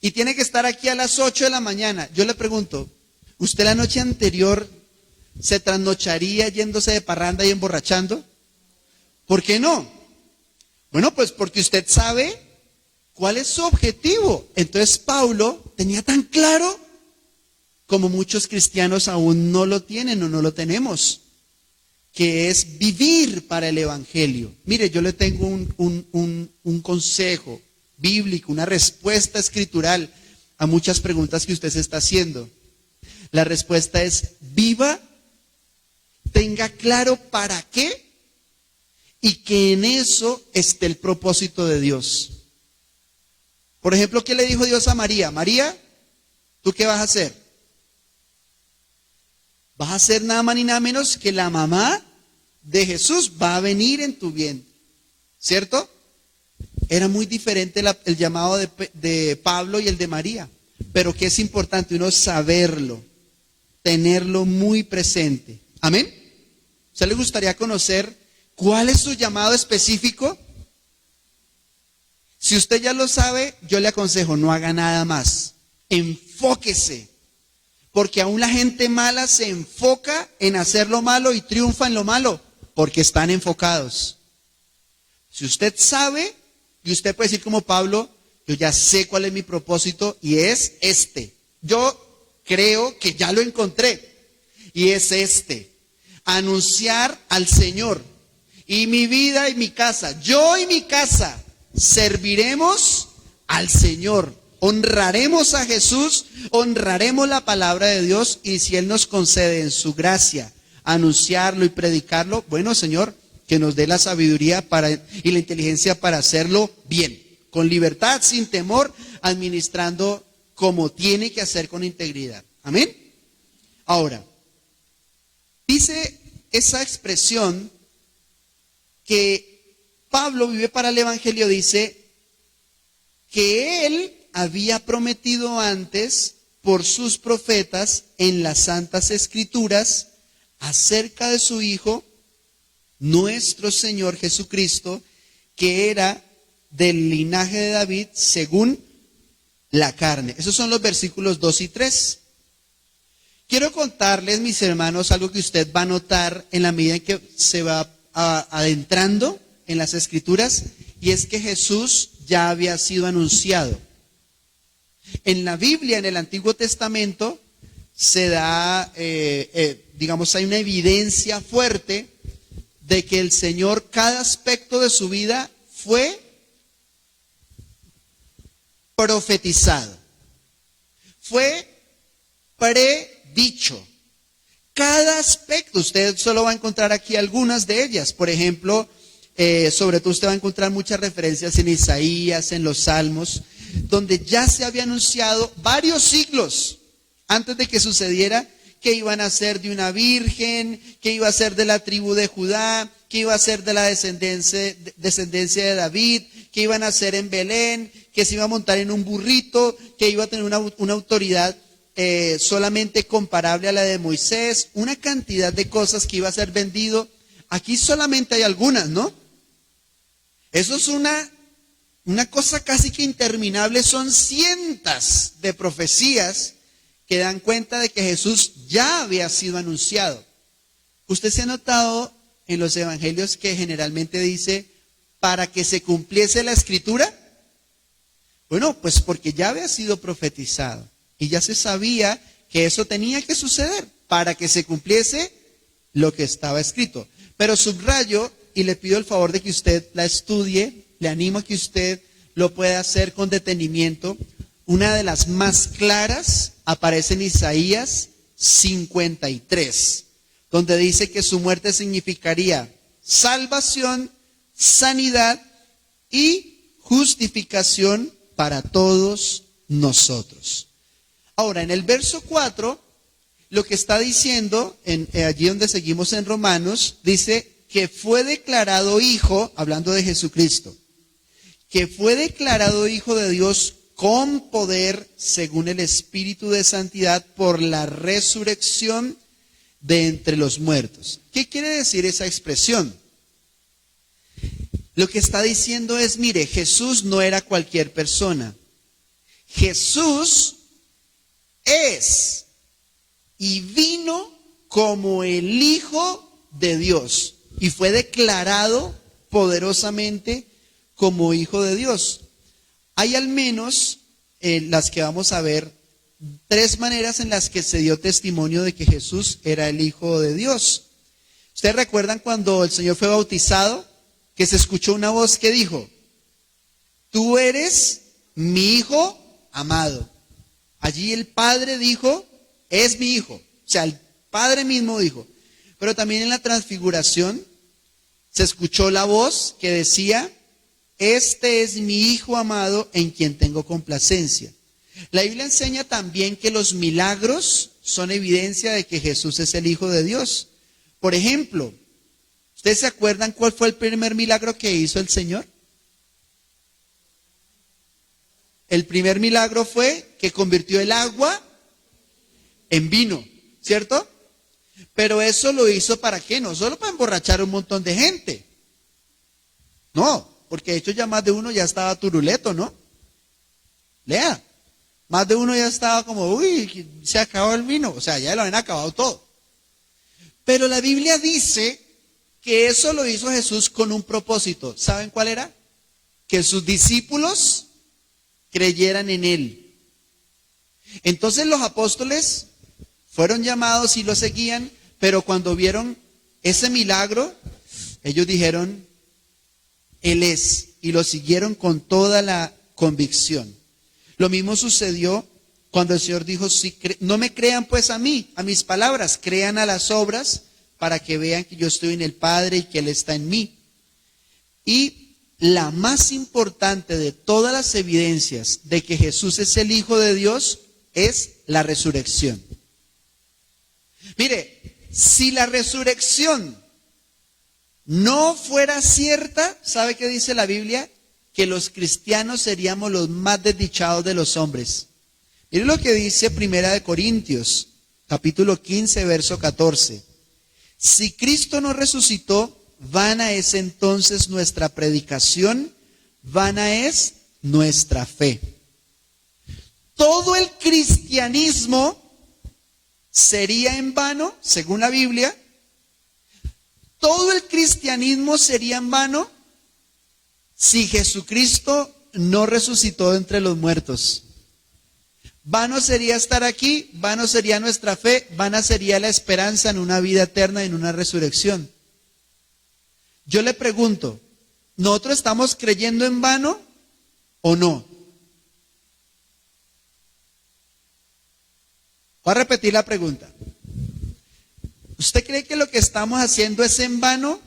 y tiene que estar aquí a las 8 de la mañana, yo le pregunto, ¿usted la noche anterior se trasnocharía yéndose de parranda y emborrachando? ¿Por qué no? Bueno, pues porque usted sabe cuál es su objetivo. Entonces Pablo tenía tan claro como muchos cristianos aún no lo tienen o no lo tenemos, que es vivir para el evangelio. Mire, yo le tengo un consejo bíblico, una respuesta escritural a muchas preguntas que usted se está haciendo. La respuesta es: viva, tenga claro para qué y que en eso esté el propósito de Dios. Por ejemplo, ¿qué le dijo Dios a María? María, ¿tú qué vas a hacer? Vas a ser nada más ni nada menos que la mamá de Jesús, va a venir en tu vientre, ¿cierto? Era muy diferente el llamado de Pablo y el de María, pero que es importante uno saberlo, tenerlo muy presente. ¿Amén? ¿A usted le gustaría conocer cuál es su llamado específico? Si usted ya lo sabe, yo le aconsejo, no haga nada más. Enfóquese. Porque aún la gente mala se enfoca en hacer lo malo y triunfa en lo malo, porque están enfocados. Si usted sabe, y usted puede decir como Pablo, yo ya sé cuál es mi propósito y es este. Yo creo que ya lo encontré y es este. Anunciar al Señor. Y mi vida y mi casa, yo y mi casa, serviremos al Señor. Honraremos a Jesús, honraremos la palabra de Dios y si Él nos concede en su gracia anunciarlo y predicarlo, bueno, Señor, que nos dé la sabiduría y la inteligencia para hacerlo bien, con libertad, sin temor, administrando como tiene que hacer con integridad. Amén. Ahora, dice esa expresión que Pablo vive para el Evangelio, dice que él había prometido antes por sus profetas en las Santas Escrituras acerca de su Hijo, nuestro Señor Jesucristo, que era del linaje de David según la carne. Esos son los versículos 2 y 3. Quiero contarles, mis hermanos, algo que usted va a notar en la medida en que se va adentrando en las Escrituras, y es que Jesús ya había sido anunciado. En la Biblia, en el Antiguo Testamento, se da, digamos, hay una evidencia fuerte de que el Señor, cada aspecto de su vida fue profetizado, fue predicho. Cada aspecto, usted solo va a encontrar aquí algunas de ellas. Por ejemplo, sobre todo usted va a encontrar muchas referencias en Isaías, en los Salmos, donde ya se había anunciado varios siglos antes de que sucediera que iban a ser de una virgen, que iba a ser de la tribu de Judá, que iba a ser de la descendencia de David, que iban a ser en Belén, que se iba a montar en un burrito, que iba a tener una autoridad solamente comparable a la de Moisés, una cantidad de cosas que iba a ser vendido. Aquí solamente hay algunas, ¿no? Eso es una cosa casi que interminable, son cientos de profecías que dan cuenta de que Jesús ya había sido anunciado. Usted se ha notado en los evangelios que generalmente dice, para que se cumpliese la escritura. Bueno, pues porque ya había sido profetizado y ya se sabía que eso tenía que suceder para que se cumpliese lo que estaba escrito. Pero subrayo y le pido el favor de que usted la estudie, le animo a que usted lo pueda hacer con detenimiento. Una de las más claras aparece en Isaías 53, donde dice que su muerte significaría salvación, sanidad y justificación para todos nosotros. Ahora, en el verso 4, lo que está diciendo, allí donde seguimos en Romanos, dice que fue declarado hijo, hablando de Jesucristo, que fue declarado hijo de Dios con poder según el Espíritu de Santidad por la resurrección de entre los muertos. ¿Qué quiere decir esa expresión? Lo que está diciendo es, mire, Jesús no era cualquier persona. Jesús es y vino como el Hijo de Dios y fue declarado poderosamente como Hijo de Dios. Hay al menos, las que vamos a ver, 3 maneras en las que se dio testimonio de que Jesús era el Hijo de Dios. ¿Ustedes recuerdan cuando el Señor fue bautizado? Que se escuchó una voz que dijo, tú eres mi Hijo amado. Allí el Padre dijo, es mi Hijo. O sea, el Padre mismo dijo. Pero también en la transfiguración se escuchó la voz que decía: este es mi Hijo amado en quien tengo complacencia. La Biblia enseña también que los milagros son evidencia de que Jesús es el Hijo de Dios. Por ejemplo, ¿ustedes se acuerdan cuál fue el primer milagro que hizo el Señor? El primer milagro fue que convirtió el agua en vino, ¿cierto? Pero eso lo hizo ¿para qué? No solo para emborrachar a un montón de gente. No, porque de hecho ya más de uno ya estaba turuleto, ¿no? Lea, más de uno ya estaba como, uy, se acabó el vino. O sea, ya lo habían acabado todo. Pero la Biblia dice que eso lo hizo Jesús con un propósito. ¿Saben cuál era? Que sus discípulos creyeran en él. Entonces los apóstoles fueron llamados y lo seguían, pero cuando vieron ese milagro, ellos dijeron: Él es, y lo siguieron con toda la convicción. Lo mismo sucedió cuando el Señor dijo: no me crean pues a mí, a mis palabras, crean a las obras, para que vean que yo estoy en el Padre y que Él está en mí. Y la más importante de todas las evidencias de que Jesús es el Hijo de Dios es la resurrección. Mire, si la resurrección no fuera cierta, ¿sabe qué dice la Biblia? Que los cristianos seríamos los más desdichados de los hombres. Mire lo que dice Primera de Corintios, capítulo 15, verso 14. Si Cristo no resucitó, vana es entonces nuestra predicación, vana es nuestra fe. Todo el cristianismo sería en vano, según la Biblia. Todo el cristianismo sería en vano si Jesucristo no resucitó de entre los muertos. Vano sería estar aquí, vano sería nuestra fe, vana sería la esperanza en una vida eterna, en una resurrección. Yo le pregunto, ¿nosotros estamos creyendo en vano o no? Voy a repetir la pregunta. ¿Usted cree que lo que estamos haciendo es en vano?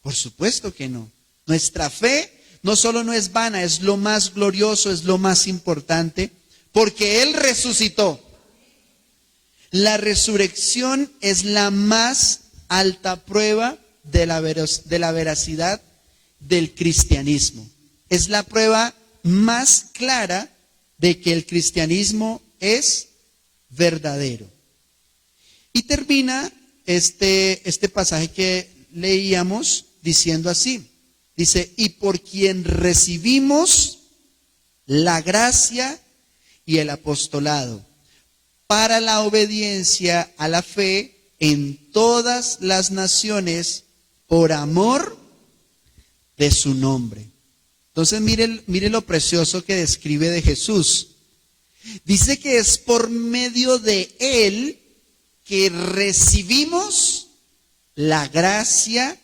Por supuesto que no. Nuestra fe no solo no es vana, es lo más glorioso, es lo más importante, porque Él resucitó. La resurrección es la más alta prueba de la veracidad del cristianismo. Es la prueba más clara de que el cristianismo es verdadero. Y termina este pasaje que leíamos diciendo así. Dice: y por quien recibimos la gracia y el apostolado para la obediencia a la fe en todas las naciones por amor de su nombre. Entonces mire lo precioso que describe de Jesús. Dice que es por medio de Él que recibimos la gracia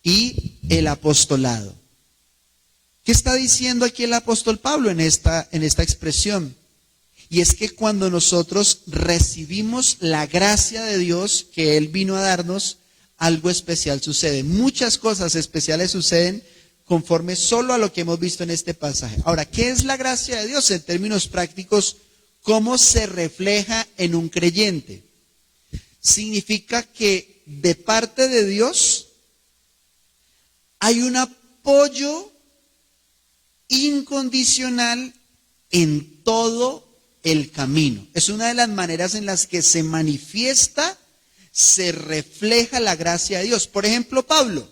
y el apostolado. ¿Qué está diciendo aquí el apóstol Pablo en esta expresión? Y es que cuando nosotros recibimos la gracia de Dios que Él vino a darnos, algo especial sucede. Muchas cosas especiales suceden conforme solo a lo que hemos visto en este pasaje. Ahora, ¿qué es la gracia de Dios en términos prácticos? ¿Cómo se refleja en un creyente? Significa que de parte de Dios hay un apoyo incondicional en todo el camino. Es una de las maneras en las que se manifiesta, se refleja la gracia de Dios. Por ejemplo, Pablo.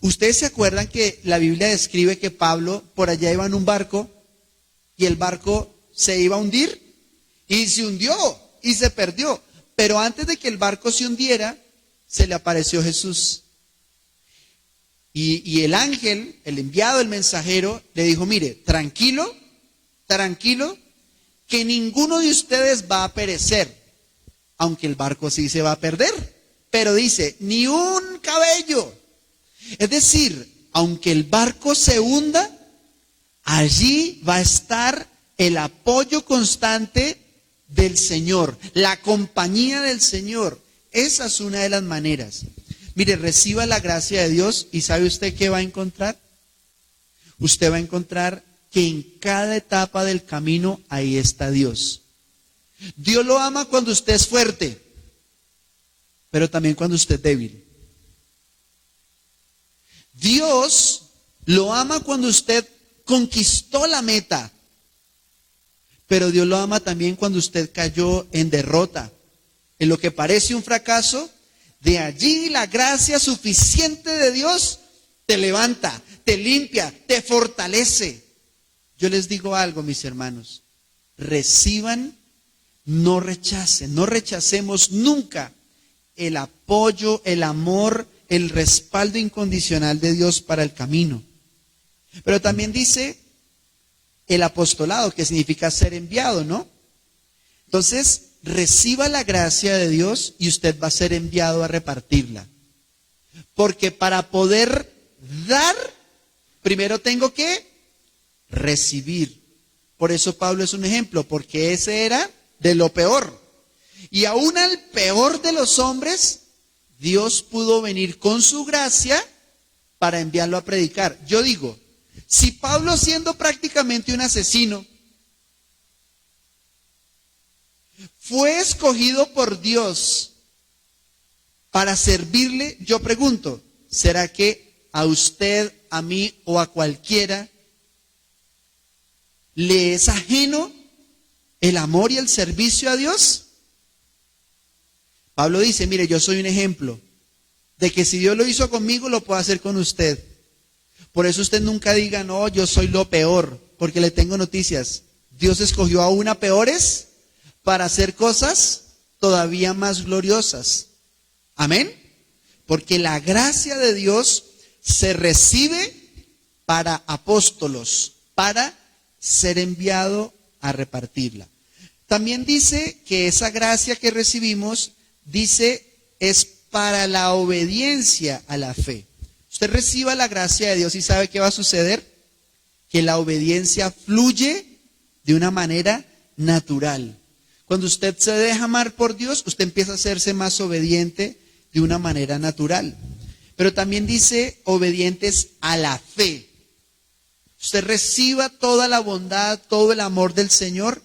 ¿Ustedes se acuerdan que la Biblia describe que Pablo por allá iba en un barco y el barco se iba a hundir? Y se hundió y se perdió. Pero antes de que el barco se hundiera, se le apareció Jesús. Y el ángel, el enviado, el mensajero, le dijo: mire, tranquilo, que ninguno de ustedes va a perecer, aunque el barco sí se va a perder. Pero dice, ni un cabello. Es decir, aunque el barco se hunda, allí va a estar el apoyo constante del Señor, la compañía del Señor. Esa es una de las maneras. Mire, reciba la gracia de Dios y ¿sabe usted qué va a encontrar? Usted va a encontrar que en cada etapa del camino ahí está Dios. Dios lo ama cuando usted es fuerte, pero también cuando usted es débil. Dios lo ama cuando usted conquistó la meta, pero Dios lo ama también cuando usted cayó en derrota, en lo que parece un fracaso. De allí la gracia suficiente de Dios te levanta, te limpia, te fortalece. Yo les digo algo, mis hermanos, reciban, no rechacen, no rechacemos nunca el apoyo, el amor, el respaldo incondicional de Dios para el camino. Pero también dice el apostolado, que significa ser enviado, ¿no? Entonces, reciba la gracia de Dios y usted va a ser enviado a repartirla. Porque para poder dar, primero tengo que recibir. Por eso Pablo es un ejemplo, porque ese era de lo peor. Y aún al peor de los hombres, Dios pudo venir con su gracia para enviarlo a predicar. Yo digo, si Pablo, siendo prácticamente un asesino, fue escogido por Dios para servirle, yo pregunto, ¿será que a usted, a mí o a cualquiera le es ajeno el amor y el servicio a Dios? Pablo dice, mire, yo soy un ejemplo de que si Dios lo hizo conmigo, lo puede hacer con usted. Por eso usted nunca diga, no, yo soy lo peor, porque le tengo noticias. Dios escogió aún a peores para hacer cosas todavía más gloriosas. Amén. Porque la gracia de Dios se recibe para apóstolos, para ser enviado a repartirla. También dice que esa gracia que recibimos, dice, es para la obediencia a la fe. Usted reciba la gracia de Dios y ¿sabe qué va a suceder? Que la obediencia fluye de una manera natural. Cuando usted se deja amar por Dios, usted empieza a hacerse más obediente de una manera natural. Pero también dice obedientes a la fe. Usted reciba toda la bondad, todo el amor del Señor.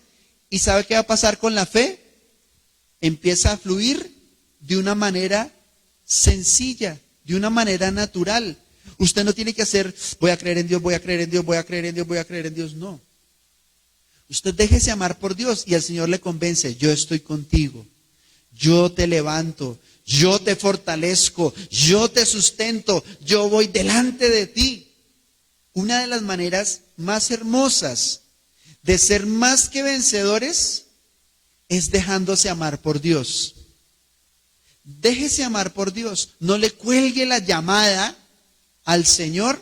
¿Y sabe qué va a pasar con la fe? Empieza a fluir de una manera sencilla, de una manera natural. Usted no tiene que hacer, voy a creer en Dios, voy a creer en Dios, voy a creer en Dios, voy a creer en Dios. No. Usted déjese amar por Dios y el Señor le convence, yo estoy contigo, yo te levanto, yo te fortalezco, yo te sustento, yo voy delante de ti. Una de las maneras más hermosas de ser más que vencedores es dejándose amar por Dios. Déjese amar por Dios, no le cuelgue la llamada al Señor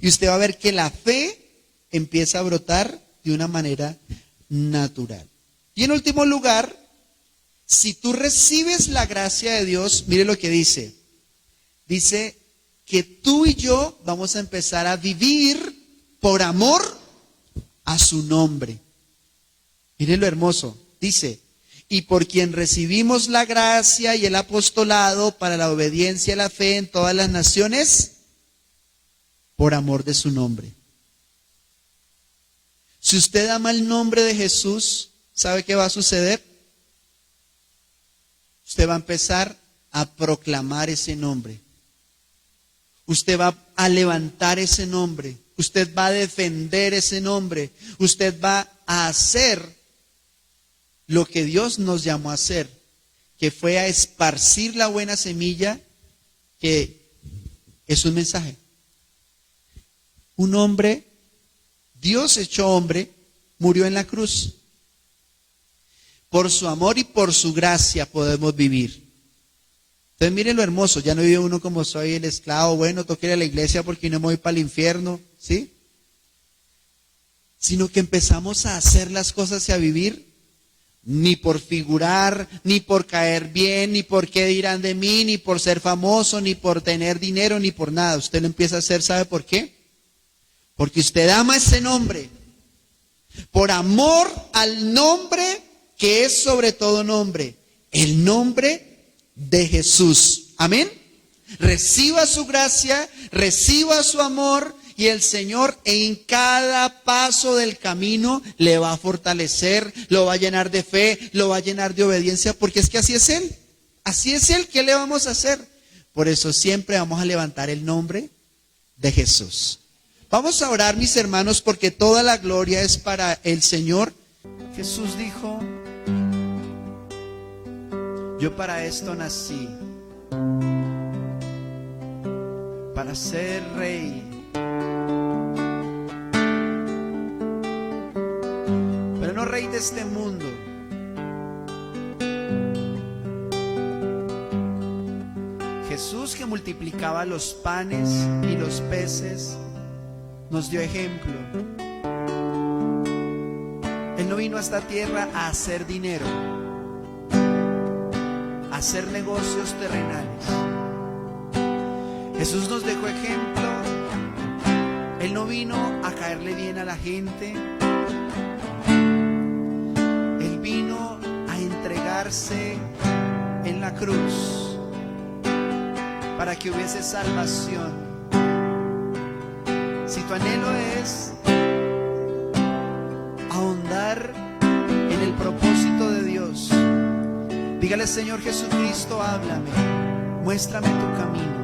y usted va a ver que la fe empieza a brotar de una manera natural. Y en último lugar, si tú recibes la gracia de Dios, mire lo que dice. Dice que tú y yo vamos a empezar a vivir por amor a su nombre. Mire lo hermoso. Dice, y por quien recibimos la gracia y el apostolado para la obediencia y la fe en todas las naciones, por amor de su nombre. Si usted ama el nombre de Jesús, ¿sabe qué va a suceder? Usted va a empezar a proclamar ese nombre. Usted va a levantar ese nombre. Usted va a defender ese nombre. Usted va a hacer lo que Dios nos llamó a hacer, que fue a esparcir la buena semilla, que es un mensaje. Un hombre, Dios hecho hombre, murió en la cruz. Por su amor y por su gracia podemos vivir. Entonces miren lo hermoso, ya no vive uno como soy el esclavo, bueno, toque ir a la iglesia porque no me voy para el infierno, ¿sí? Sino que empezamos a hacer las cosas y a vivir, ni por figurar, ni por caer bien, ni por qué dirán de mí, ni por ser famoso, ni por tener dinero, ni por nada. Usted lo empieza a hacer, ¿sabe por qué? Porque usted ama ese nombre, por amor al nombre que es sobre todo nombre, el nombre de Jesús. Amén. reciba su gracia, reciba su amor, y el Señor en cada paso del camino le va a fortalecer, lo va a llenar de fe, lo va a llenar de obediencia, porque es que así es Él. Así es Él, ¿qué le vamos a hacer? Por eso siempre vamos a levantar el nombre de Jesús. Vamos a orar, mis hermanos, porque toda la gloria es para el Señor. Jesús dijo: yo para esto nací, para ser rey. Pero no rey de este mundo. Jesús, que multiplicaba los panes y los peces, nos dio ejemplo. Él no vino a esta tierra a hacer dinero, a hacer negocios terrenales. Jesús nos dejó ejemplo. Él no vino a caerle bien a la gente. Él vino a entregarse en la cruz para que hubiese salvación. Si tu anhelo es ahondar en el propósito de Dios, dígale: Señor Jesucristo, háblame, muéstrame tu camino.